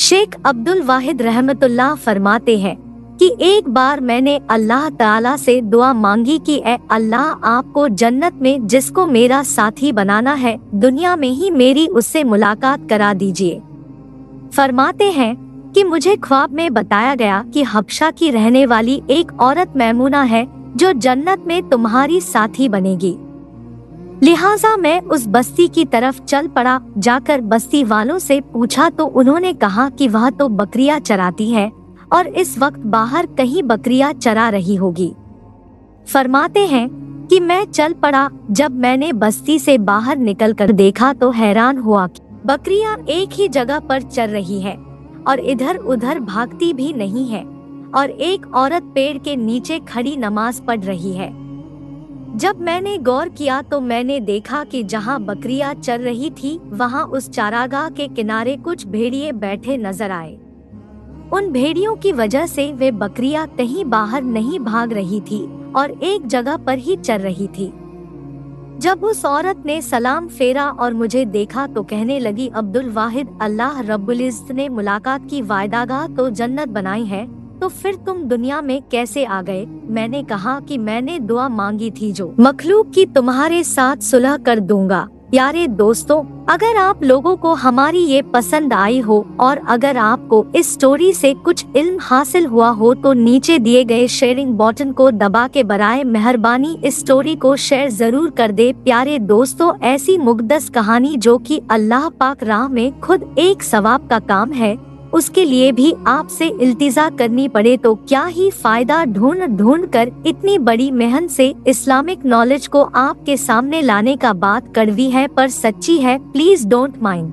शेख अब्दुल वाहिद रहमतुल्लाह फरमाते हैं कि एक बार मैंने अल्लाह ताला से दुआ मांगी कि ए अल्लाह, आपको जन्नत में जिसको मेरा साथी बनाना है, दुनिया में ही मेरी उससे मुलाकात करा दीजिए। फरमाते हैं कि मुझे ख्वाब में बताया गया कि हबशा की रहने वाली एक औरत मैमूना है जो जन्नत में तुम्हारी साथी बनेगी। लिहाजा मैं उस बस्ती की तरफ चल पड़ा। जाकर बस्ती वालों से पूछा तो उन्होंने कहा कि वह तो बकरियां चराती है और इस वक्त बाहर कहीं बकरियां चरा रही होगी। फरमाते हैं कि मैं चल पड़ा। जब मैंने बस्ती से बाहर निकलकर देखा तो हैरान हुआ कि बकरियां एक ही जगह पर चर रही है और इधर उधर भागती भी नहीं है, और एक औरत पेड़ के नीचे खड़ी नमाज पढ़ रही है। जब मैंने गौर किया तो मैंने देखा कि जहां बकरियां चर रही थी वहां उस चारागाह के किनारे कुछ भेड़िए बैठे नजर आए। उन भेड़ियों की वजह से वे बकरियां कहीं बाहर नहीं भाग रही थी और एक जगह पर ही चर रही थी। जब उस औरत ने सलाम फेरा और मुझे देखा तो कहने लगी, अब्दुल वाहिद, अल्लाह रब्बुल इज्जत ने मुलाकात की वायदागाह तो जन्नत बनाई है, तो फिर तुम दुनिया में कैसे आ गए? मैंने कहा कि मैंने दुआ मांगी थी जो मखलूक की तुम्हारे साथ सुलह कर दूंगा। प्यारे दोस्तों, अगर आप लोगों को हमारी ये पसंद आई हो और अगर आपको इस स्टोरी से कुछ इल्म हासिल हुआ हो तो नीचे दिए गए शेयरिंग बटन को दबा के बराए मेहरबानी इस स्टोरी को शेयर जरूर कर दे। प्यारे दोस्तों, ऐसी मुक़द्दस कहानी जो कि अल्लाह पाक राह में खुद एक सवाब का काम है, उसके लिए भी आपसे इल्तिजा करनी पड़े तो क्या ही फायदा। ढूंढ कर इतनी बड़ी मेहनत से इस्लामिक नॉलेज को आपके सामने लाने का बात कड़वी है पर सच्ची है। Please don't mind.